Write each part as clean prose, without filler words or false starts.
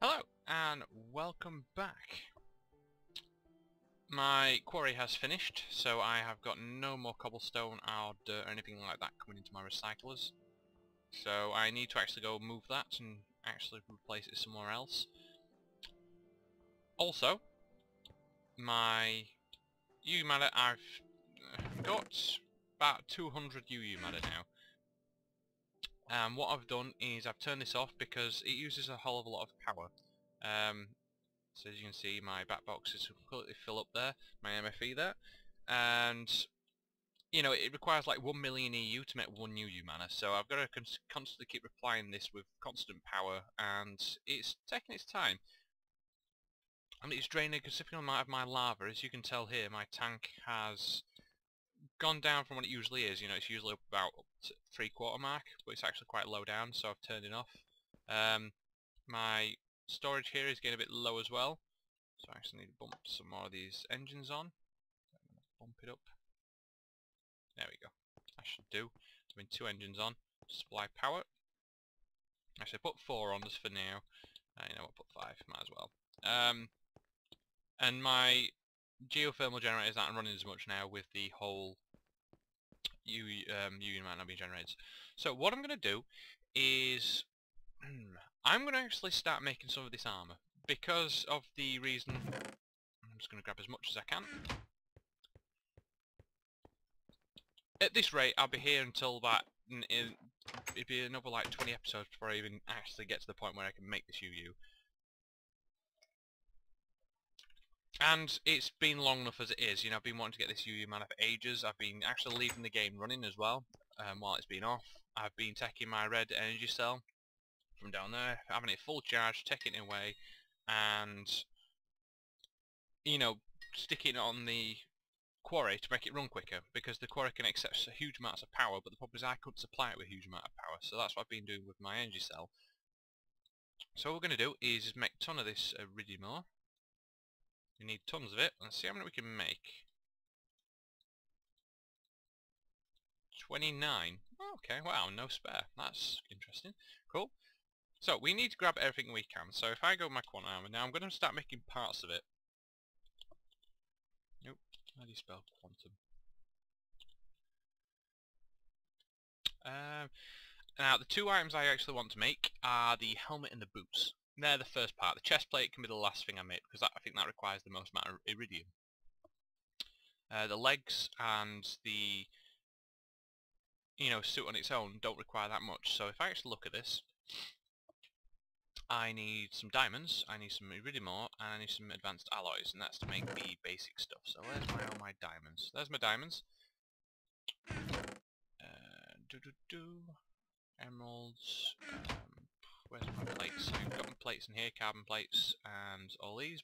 Hello, and welcome back. My quarry has finished, so I have got no more cobblestone or dirt or anything like that coming into my recyclers. So I need to actually go move that and actually replace it somewhere else. Also, my UU matter, I've got about 200 UU matter now. And what I've done is I've turned this off because it uses a whole of a lot of power. So as you can see, my back box is completely full up there, my MFE there, and you know it requires like 1 million EU to make 1 UU mana. So I've got to constantly keep replying this with constant power, and it's taking its time. And it's draining a considerable amount of my lava. As you can tell here, my tank has gone down from what it usually is. You know, it's usually about up to 3/4 mark, but it's actually quite low down, so I've turned it off. My storage here is getting a bit low as well, so I actually need to bump some more of these engines on. I'm going to bump it up. There we go. That should do. So I mean, 2 engines on to supply power. Actually, I put 4 on just for now. You know what, put 5, might as well. And my geothermal generators aren't running as much now with the whole UU might not be generated. So what I'm going to do is I'm going to actually start making some of this armour because of the reason. I'm just going to grab as much as I can. At this rate, I'll be here until that. It'd be another like 20 episodes before I even actually get to the point where I can make this UU. And it's been long enough as it is. You know, I've been wanting to get this UU mana for ages. I've been actually leaving the game running as well while it's been off. I've been taking my red energy cell from down there, having it full charge, taking it away, and you know, sticking it on the quarry to make it run quicker, because the quarry can accept huge amounts of power, but the problem is I couldn't supply it with a huge amount of power, so that's what I've been doing with my energy cell. So what we're going to do is just make a ton of this iridium ore. We need tons of it. Let's see how many we can make. 29. Oh, okay, wow, no spare. That's interesting. Cool. So we need to grab everything we can. So if I go with my quantum armor, now I'm going to start making parts of it. Nope. How do you spell quantum? Now the 2 items I actually want to make are the helmet and the boots. They're the first part. The chest plate can be the last thing I make because I think that requires the most amount of iridium. The legs and the suit on its own don't require that much. So if I actually look at this, I need some diamonds, I need some iridium ore, and I need some advanced alloys, and that's to make the basic stuff. So where's all my diamonds? There's my diamonds. Emeralds. Where's my plates? I've got my plates in here, carbon plates, and all these.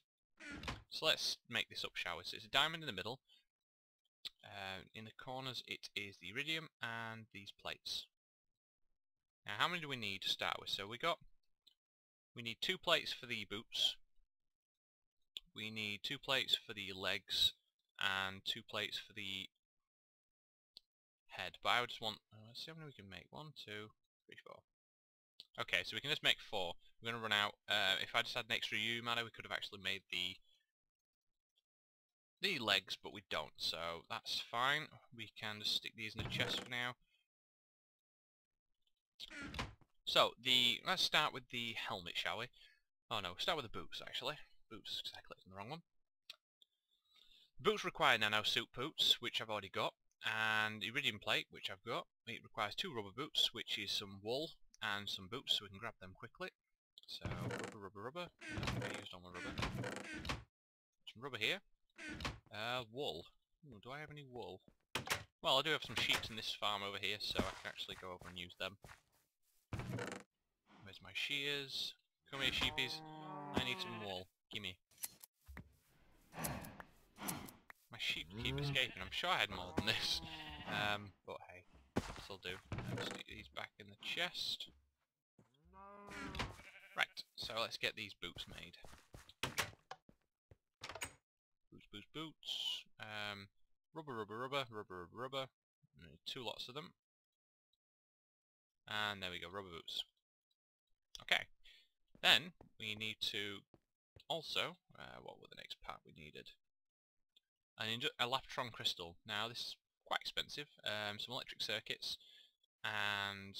So let's make this up, shall we? So it's a diamond in the middle. In the corners it is the iridium and these plates. Now how many do we need to start with? So we need 2 plates for the boots. We need 2 plates for the legs and 2 plates for the head. But I would just want, let's see how many we can make. 1, 2, 3, 4. Okay, so we can just make 4. We're going to run out. If I just had an extra UU mana, we could have actually made the legs, but we don't, so that's fine. We can just stick these in the chest for now. So let's start with the helmet, shall we? Oh no, we'll start with the boots actually. Boots, because I clicked on the wrong one. Boots require nano suit boots, which I've already got, and iridium plate, which I've got. It requires 2 rubber boots, which is some wool and some boots, so we can grab them quickly. So rubber. I used all my rubber. Some rubber here. Wool. Ooh, do I have any wool? Well, I do have some sheep in this farm over here, so I can actually go over and use them. Where's my shears? Come here, sheepies. I need some wool. Gimme. My sheep keep escaping. I'm sure I had more than this. But hey, this'll do. Stick these back in the chest. Right, so let's get these boots made. Boots. Rubber. 2 lots of them. And there we go, rubber boots. Okay. Then we need to also, what were the next part we needed? A Laptron crystal. Now this is quite expensive. Some electric circuits and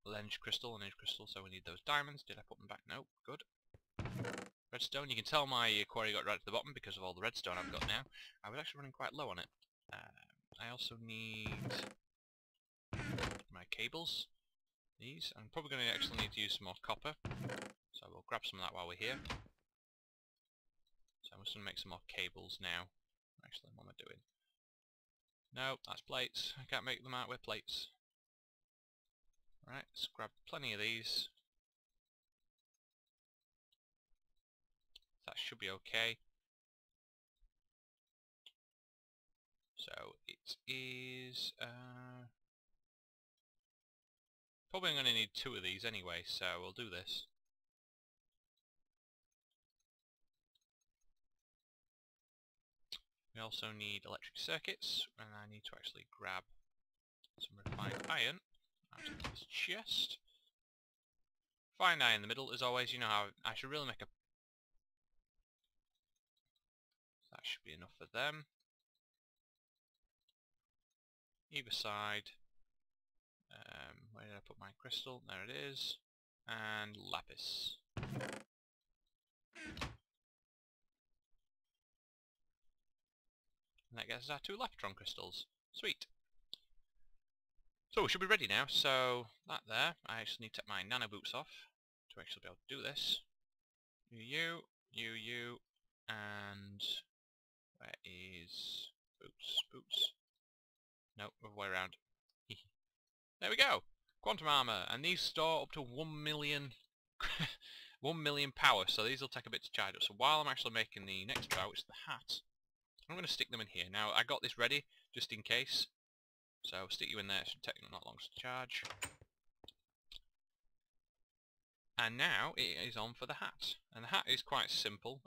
energy crystal, so we need those diamonds. Did I put them back? No. Good. Redstone. You can tell my quarry got right to the bottom because of all the redstone I've got now. I was actually running quite low on it. I also need my cables. These. I'm probably going to actually need to use some more copper. So we'll grab some of that while we're here. So I'm just going to make some more cables now. Actually, what am I doing? No, that's plates. I can't make them out with plates. Right, let's grab plenty of these. That should be okay. So it is probably I'm going to need 2 of these anyway, so we'll do this. We also need electric circuits, and I need to actually grab some refined iron out of this chest. Refined iron in the middle, as always. You know how I should really make a... That should be enough for them. Either side. Where did I put my crystal? There it is. And lapis. And that gets us our 2 Laptron crystals. Sweet. So we should be ready now. So that there, I actually need to take my nano boots off to actually be able to do this. You, and where is boots? No, other way around. There we go. Quantum armor, and these store up to 1 million, 1 million power. So these will take a bit to charge up. So while I'm actually making the next trial, which is the hat, I'm going to stick them in here. Now, I got this ready, just in case. So, I'll stick you in there. It should take not long to charge. And now, it is on for the hat. And the hat is quite simple.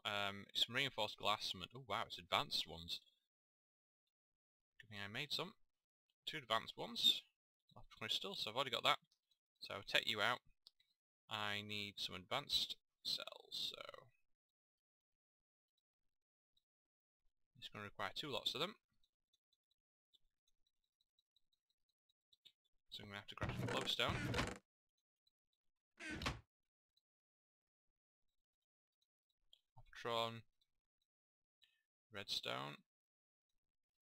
It's some reinforced glass. Oh, wow, it's advanced ones. Good thing I made some. 2 advanced ones. Left crystal, so I've already got that. So, I'll take you out. I need some advanced cells, so... It's going to require 2 lots of them. So I'm going to have to grab some glowstone. Laptron. Redstone.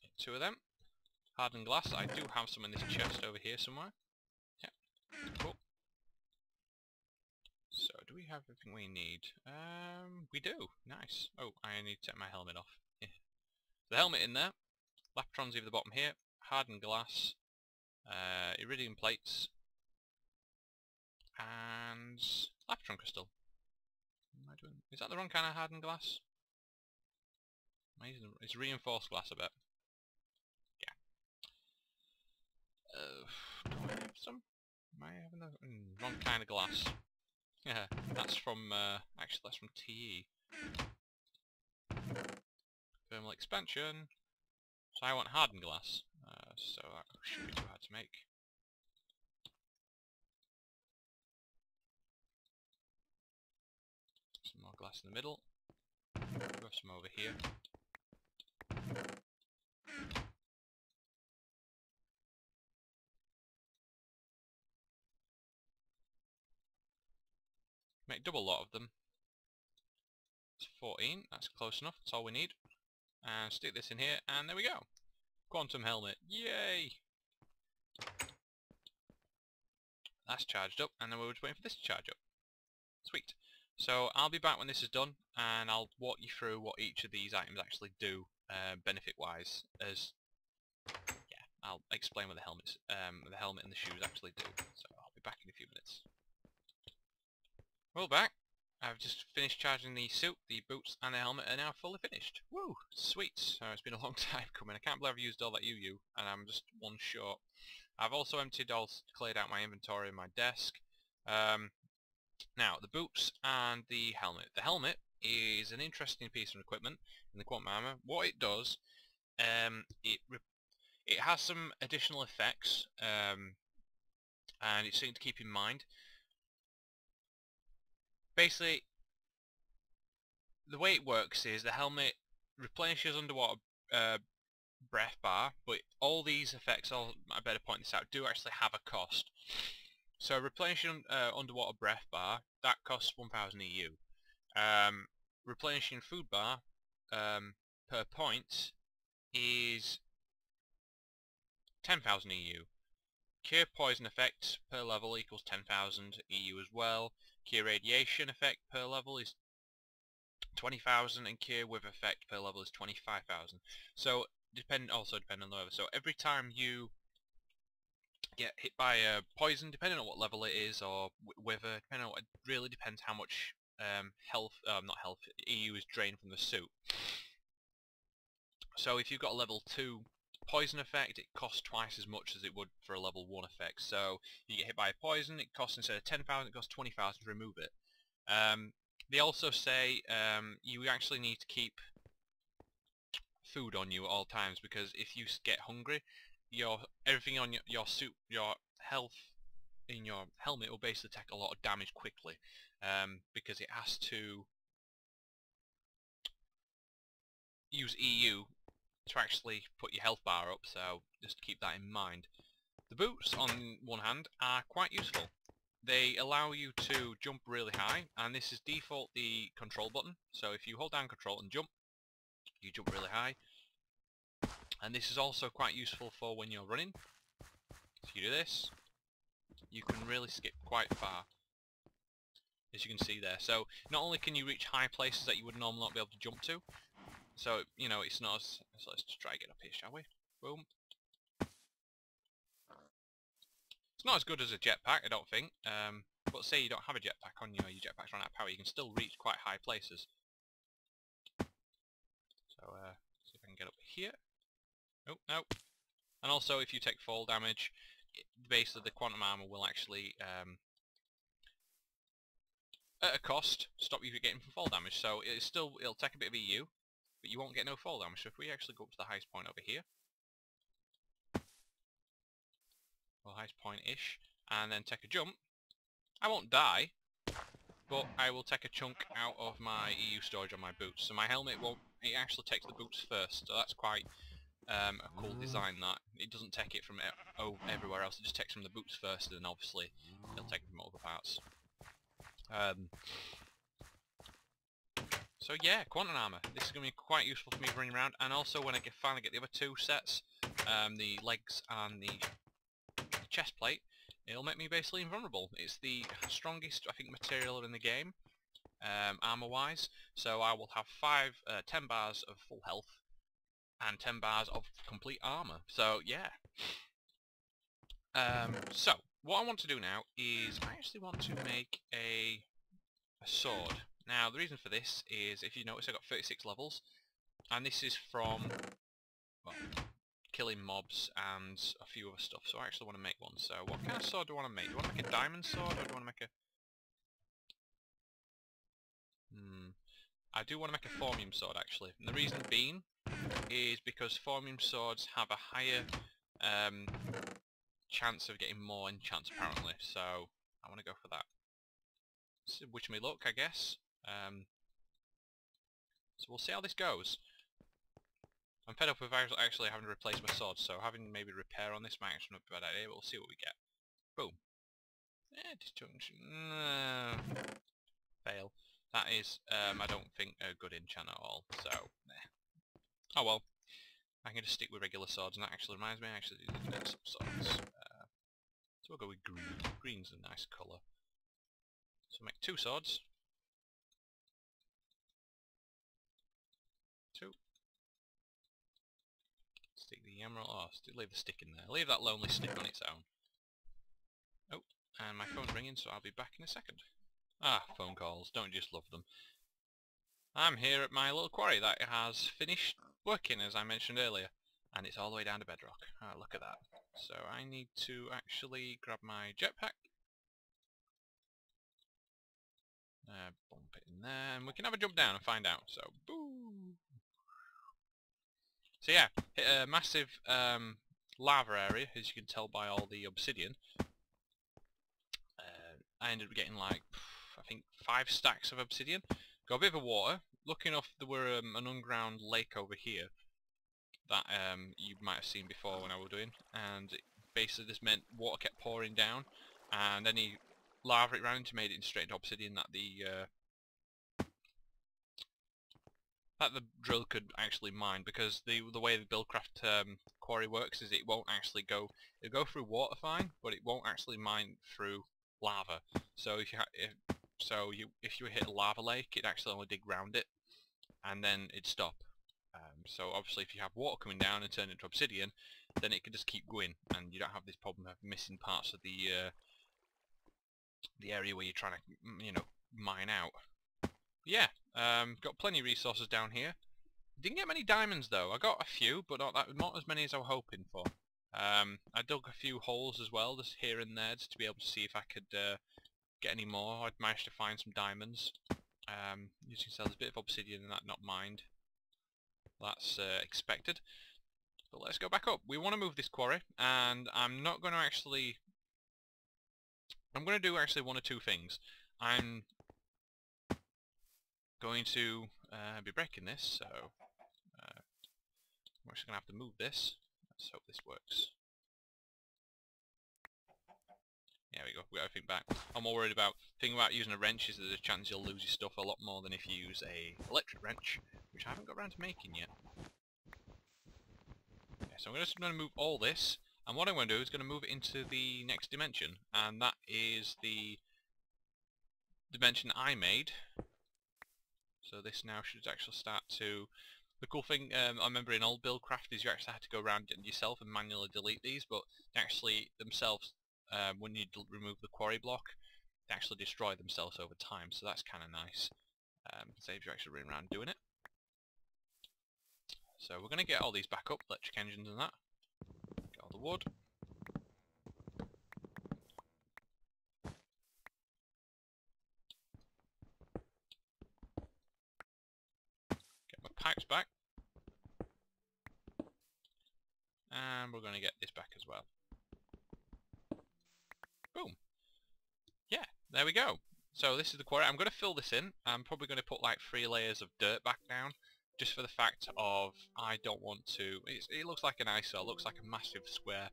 Get 2 of them. Hardened glass. I do have some in this chest over here somewhere. Yeah. Cool. So, do we have everything we need? We do. Nice. Oh, I need to take my helmet off. Yeah. The helmet in there. Laptrons over the bottom here. Hardened glass. Iridium plates. And Laptron crystal. What am I doing? Is that the wrong kind of hardened glass? It's reinforced glass, I bet. Yeah. Do I have some? Am I having the wrong kind of glass? Yeah, that's from, actually that's from TE. Thermal expansion. So I want hardened glass. So that shouldn't be too hard to make. Some more glass in the middle. Got some over here. Make double lot of them. It's 14, that's close enough, that's all we need. And stick this in here, and there we go. Quantum helmet, yay! That's charged up, and then we're just waiting for this to charge up. Sweet. So I'll be back when this is done, and I'll walk you through what each of these items actually do, benefit-wise. As yeah, I'll explain what the helmet and the shoes actually do. So I'll be back in a few minutes. Well, back. I've just finished charging the suit, the boots, and the helmet are now fully finished. Woo! Sweet. So it's been a long time coming. I can't believe I've used all that UU, and I'm just 1 short. I've also cleared out my inventory and my desk. Now, the boots and the helmet. The helmet is an interesting piece of equipment in the quantum armor. What it does, it has some additional effects, and it's something to keep in mind. basically, the way it works is the helmet replenishes underwater breath bar, but all these effects, I better point this out, do actually have a cost. So replenishing underwater breath bar, that costs 1000 EU. Replenishing food bar per point is 10,000 EU. Cure poison effect per level equals 10,000 EU as well. Cure radiation effect per level is 20,000, and cure with effect per level is 25,000. So depending on the level. So every time you get hit by a poison, depending on what level it is, or wither, depending on what, it really depends how much EU is drained from the suit. So if you've got a level 2 poison effect, it costs twice as much as it would for a level 1 effect. So you get hit by a poison, it costs, instead of 10,000, it costs 20,000 to remove it. They also say you actually need to keep food on you at all times, because if you get hungry, everything on your suit, your health in your helmet will basically take a lot of damage quickly, because it has to use EU to actually put your health bar up, so just keep that in mind. The boots, on one hand, are quite useful. They allow you to jump really high, and this is default the control button, so if you hold down control and jump, you jump really high. And this is also quite useful for when you're running. If you do this, you can really skip quite far, as you can see there. So not only can you reach high places that you would normally not be able to jump to, so you know it's not as, so let's just try and get up here, shall we? Boom. It's not as good as a jetpack, I don't think. But say you don't have a jetpack on you, or your jetpack's run out of power, you can still reach quite high places. So see if I can get up here. Oh, no. And also, if you take fall damage, basically the quantum armor will actually, at a cost, stop you getting from fall damage. So it'll take a bit of EU, but you won't get no fall damage. So if we actually go up to the highest point over here, well, highest point-ish, and then take a jump, I won't die, but I will take a chunk out of my EU storage on my boots. So my helmet won't, it actually takes the boots first, so that's quite a cool design. That it doesn't take it from everywhere else, it just takes from the boots first, and then obviously it'll take it from other parts. So yeah, quantum armor. This is going to be quite useful for me running around, and also when I finally get the other two sets, the legs and the chest plate, it'll make me basically invulnerable. It's the strongest, I think, material in the game, armor-wise. So I will have 10 bars of full health, and 10 bars of complete armor. So yeah. So what I want to do now is I actually want to make a sword. Now the reason for this is, if you notice, I've got 36 levels, and this is from, well, killing mobs and a few other stuff. So I actually want to make one. So what kind of sword do I want to make? Do I want to make a diamond sword, or do I want to make a... I do want to make a formium sword, actually. And the reason being is because formium swords have a higher chance of getting more enchants, apparently. So I want to go for that. So, wish me luck, I guess. So we'll see how this goes. I'm fed up with actually having to replace my sword, so having maybe repair on this might actually not be a bad idea, but we'll see what we get. Boom. Disjunction. Fail. That is, I don't think, a good enchant at all, so, nah. Oh well. I can just stick with regular swords, and that actually reminds me, I actually need to make some swords. So we'll go with green. Green's a nice colour. So make 2 swords. 2. Stick the emerald. Oh, leave the stick in there. Leave that lonely stick on its own. Oh, and my phone's ringing, so I'll be back in a second. Ah, phone calls. Don't just love them. I'm here at my little quarry that has finished working, as I mentioned earlier. And it's all the way down to bedrock. Oh, look at that. So I need to actually grab my jetpack. Bump it in there, and we can have a jump down and find out. So, boo! So yeah, hit a massive lava area, as you can tell by all the obsidian. I ended up getting like, I think 5 stacks of obsidian. Got a bit of water. Lucky enough there were an underground lake over here that you might have seen before when I was doing, and basically this meant water kept pouring down, and any lava it ran into made it straight into obsidian that the drill could actually mine, because the way the Mystcraft quarry works is it won't actually it'll go through water fine, but it won't actually mine through lava. So if you hit a lava lake, it'd actually only dig round it, and then it'd stop. So obviously if you have water coming down and turn it into obsidian, then it can just keep going, and you don't have this problem of missing parts of the area where you're trying to, you know, mine out. Yeah, got plenty of resources down here. Didn't get many diamonds though. I got a few, but not as many as I was hoping for. I dug a few holes as well, just here and there, just to be able to see if I could get any more. I'd managed to find some diamonds. Using cells, a bit of obsidian and that not mined. That's expected. But let's go back up. We want to move this quarry, and I'm not going to actually... I'm going to do actually one or two things. I'm going to be breaking this, so we're just going to have to move this. Let's hope this works. There we go, we got everything back. I'm more worried about, thing about using a wrench is there's a chance you'll lose your stuff a lot more than if you use a electric wrench, which I haven't got around to making yet. Okay, so I'm just going to move all this, and what I'm going to do is going to move it into the next dimension, and that is the dimension I made. So this now should actually start to... The cool thing I remember in old Mystcraft is you actually had to go around it yourself and manually delete these, but actually themselves, when you remove the quarry block, they actually destroy themselves over time, so that's kind of nice. Saves you actually running around doing it. So we're going to get all these back up, electric engines and that. Get all the wood. Get my pipes back. And we're going to get this back as well. Boom. Yeah, there we go. So this is the quarry. I'm going to fill this in. I'm probably going to put like 3 layers of dirt back down, just for the fact of I don't want to... It looks like an eyesore. It looks like a massive square,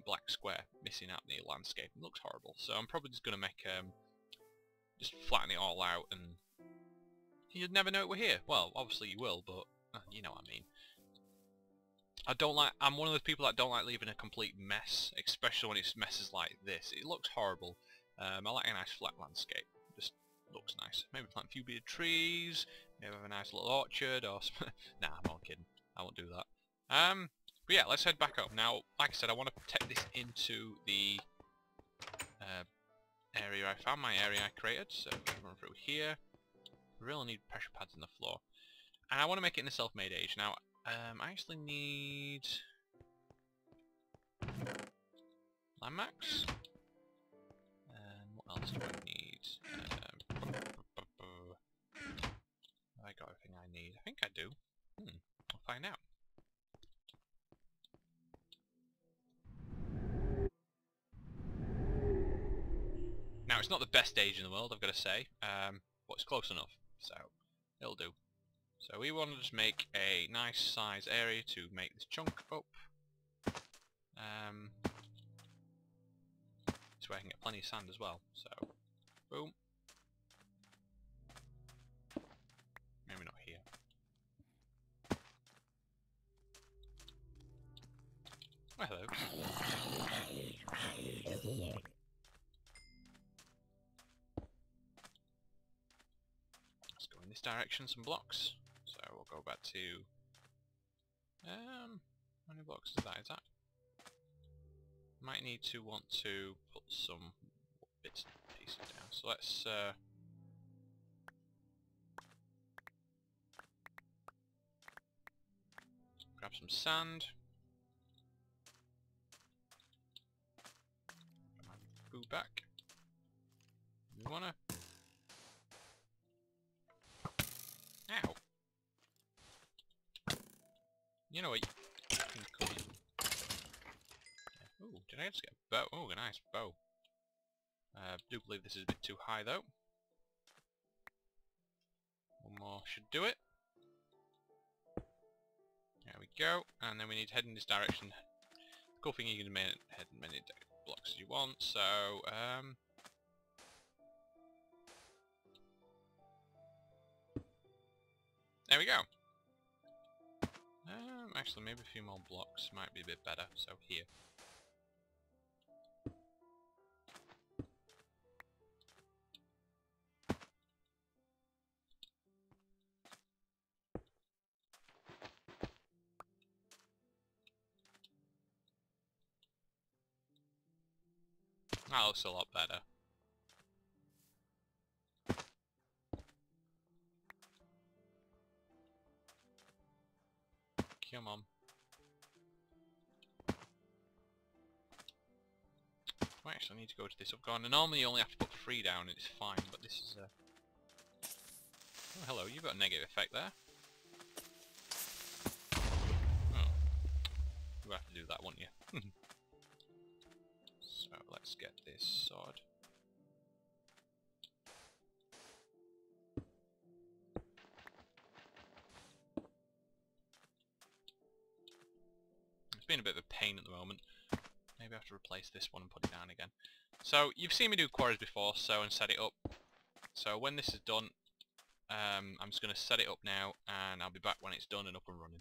black square missing out in the landscape. It looks horrible. So I'm probably just going to make... just flatten it all out, and you'd never know it were here. Well, obviously you will, but you know what I mean. I'm one of those people that don't like leaving a complete mess, especially when it's messes like this. It looks horrible. I like a nice flat landscape. Just looks nice. Maybe plant a few bit of trees, maybe have a nice little orchard, or nah, I'm not kidding. I won't do that. But yeah, let's head back up. Now, like I said, I want to take this into the area I found, my area I created. So run through here. We really need pressure pads in the floor. And I want to make it in the self-made age. Now, I actually need landmax. And what else do I need? Have I got everything I need? I think I do. I'll find out. Now, it's not the best age in the world, I've got to say, but it's close enough, so it'll do. So we want to just make a nice size area to make this chunk up. This way I can get plenty of sand as well. So, boom. Maybe not here. Oh, hello. Let's go in this direction, some blocks. So we'll go back to how many blocks is that? Might need to want to put some bits and pieces down. So let's grab some sand. Put my food back. We wanna You know what? Ooh, did I just get a bow? Oh, a nice bow. I do believe this is a bit too high though. One more should do it. There we go. And then we need to head in this direction. The cool thing, you can head in many blocks as you want. So, there we go. Actually, maybe a few more blocks might be a bit better. So here. That looks a lot better. Come on. I actually need to go to this up corner. Normally you only have to put 3 down and it's fine, but this is a... Oh, hello, you've got a negative effect there. Oh. You have to do that, won't you? So, let's get this sword. It's been a bit of a pain at the moment. Maybe I have to replace this one and put it down again. So, you've seen me do quarries before, and set it up. So, when this is done, I'm just going to set it up now, and I'll be back when it's done and up and running.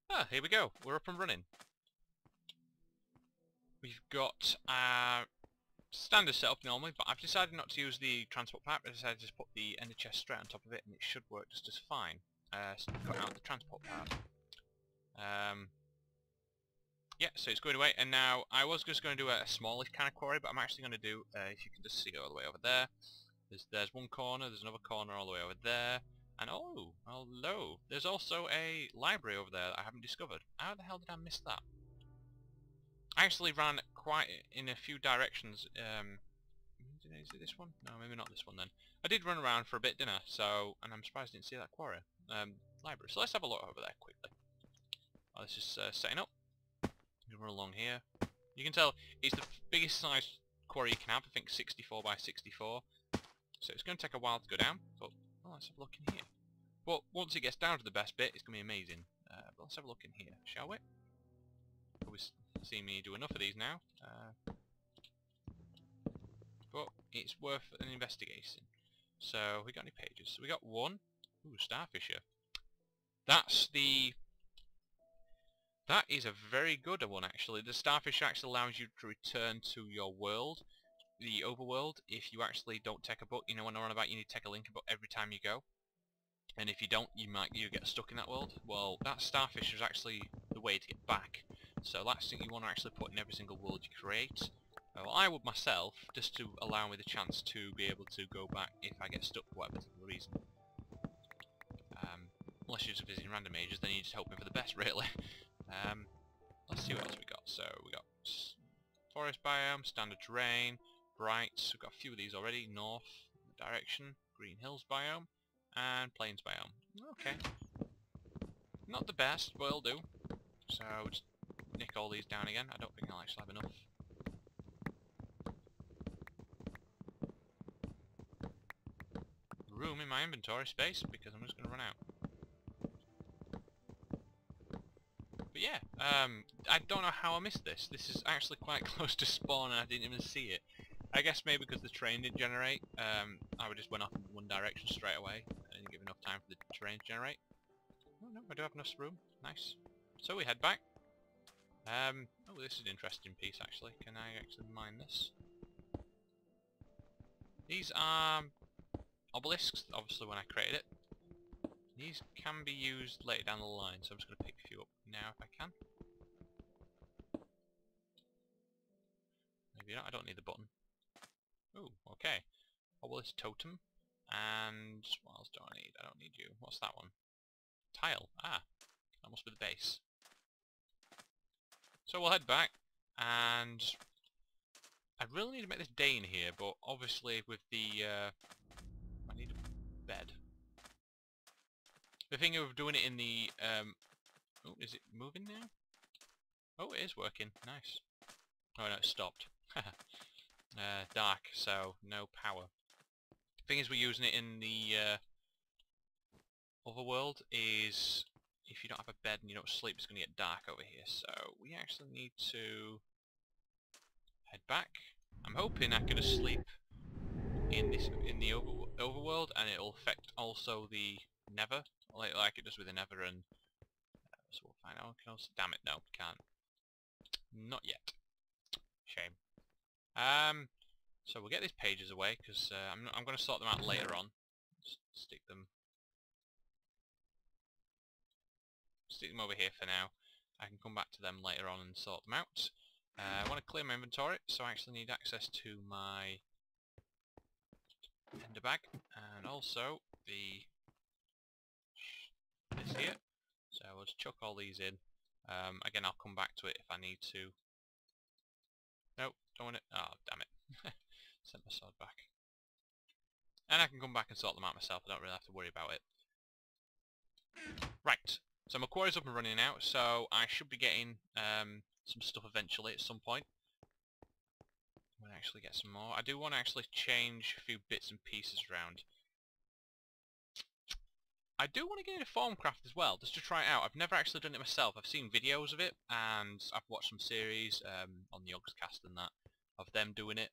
Ah, here we go. We're up and running. We've got standard setup normally, but I've decided not to use the transport pack. I decided to just put the ender chest straight on top of it, and it should work just as fine. So cut out the transport part. Yeah, so it's going away, and now I was just going to do a smallish kind of quarry, but I'm actually going to do, if you can just see all the way over there, there's one corner, there's another corner all the way over there, and oh, hello, there's also a library over there that I haven't discovered. How the hell did I miss that? I actually ran quite in a few directions, is it this one? No, maybe not this one then. I did run around for a bit, didn't I? So, and I'm surprised I didn't see that quarry, library. So let's have a look over there quickly. Oh, this is setting up. You run along here. You can tell it's the biggest size quarry you can have, I think 64 by 64. So it's going to take a while to go down, but well, let's have a look in here. But once it gets down to the best bit, it's going to be amazing. But let's have a look in here, shall we? Probably see me do enough of these now. But it's worth an investigation. So, we got any pages? So we got one. Ooh, Starfisher. That is a very good one, actually. The Starfish actually allows you to return to your world, the overworld, if you actually don't take a book. You know when I run about, you need to take a link book every time you go. And if you don't, you get stuck in that world. Well, that Starfish is actually the way to get back. So that's something you want to actually put in every single world you create. Well, I would myself, just to allow me the chance to be able to go back if I get stuck for whatever particular reason. Unless you're just visiting random ages, then you just hope me for the best, really. Let's see what else we got. So we got forest biome, standard terrain, brights. We've got a few of these already. North direction, green hills biome, and plains biome. Okay, not the best, but it'll do. So just nick all these down again. I don't think I'll actually have enough. Room in my inventory space because I'm just going to run out. But yeah, I don't know how I missed this. This is actually quite close to spawn and I didn't even see it. I guess maybe because the terrain didn't generate. I just went off in one direction straight away. I didn't give enough time for the terrain to generate. Oh no, I do have enough room. Nice. So we head back. Oh, this is an interesting piece actually. Can I actually mine this? These are obelisks, obviously when I created it. These can be used later down the line, so I'm just going to pick a few up now if I can. Maybe not, I don't need the button. Ooh, okay. Obelisk totem. And what else do I need? I don't need you. What's that one? Tile. Ah, that must be the base. So we'll head back, and I really need to make this day in here, but obviously with the... I need a bed. The thing of doing it in the... oh, is it moving now? Oh, it is working. Nice. Oh no, it stopped. Dark, so no power. Thing is, we're using it in the other world is if you don't have a bed and you don't sleep, it's going to get dark over here. So we actually need to head back. I'm hoping I can sleep in the overworld, and it'll affect also the Nether, like it does with the Nether. And so we'll find out. Can also, damn it, no, we can't. Not yet. Shame. So we'll get these pages away because I'm going to sort them out later on. Stick them over here for now. I can come back to them later on and sort them out. I want to clear my inventory, so I actually need access to my ender bag and also this here. So we'll just chuck all these in. Again, I'll come back to it if I need to. Nope, don't want it. Oh, damn it. Sent my sword back. And I can come back and sort them out myself. I don't really have to worry about it. Right. So my quarry's up and running now, so I should be getting some stuff eventually at some point. I'm going to actually get some more. I do want to actually change a few bits and pieces around. I do want to get into Formcraft as well, just to try it out. I've never actually done it myself. I've seen videos of it, and I've watched some series on the Yogscast and that, of them doing it.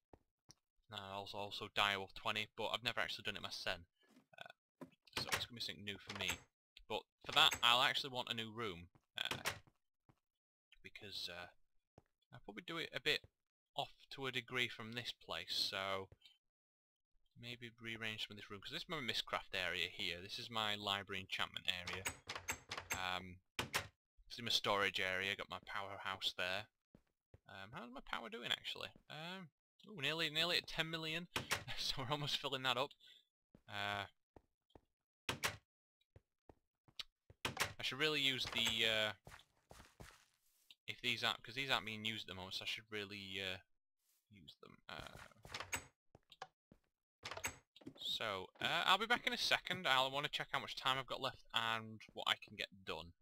Also Dio 20, but I've never actually done it myself. So it's going to be something new for me. But for that, I'll actually want a new room. Because I'll probably do it a bit off to a degree from this place, so maybe rearrange some of this room, because this is my Mystcraft area here. This is my library enchantment area. This is my storage area. Got my powerhouse there. How's my power doing actually? Ooh, nearly at 10 million. So we're almost filling that up. I should really use the if these aren't, because these aren't being used at the moment, so I should really use them. So I'll be back in a second. I'll want to check how much time I've got left and what I can get done.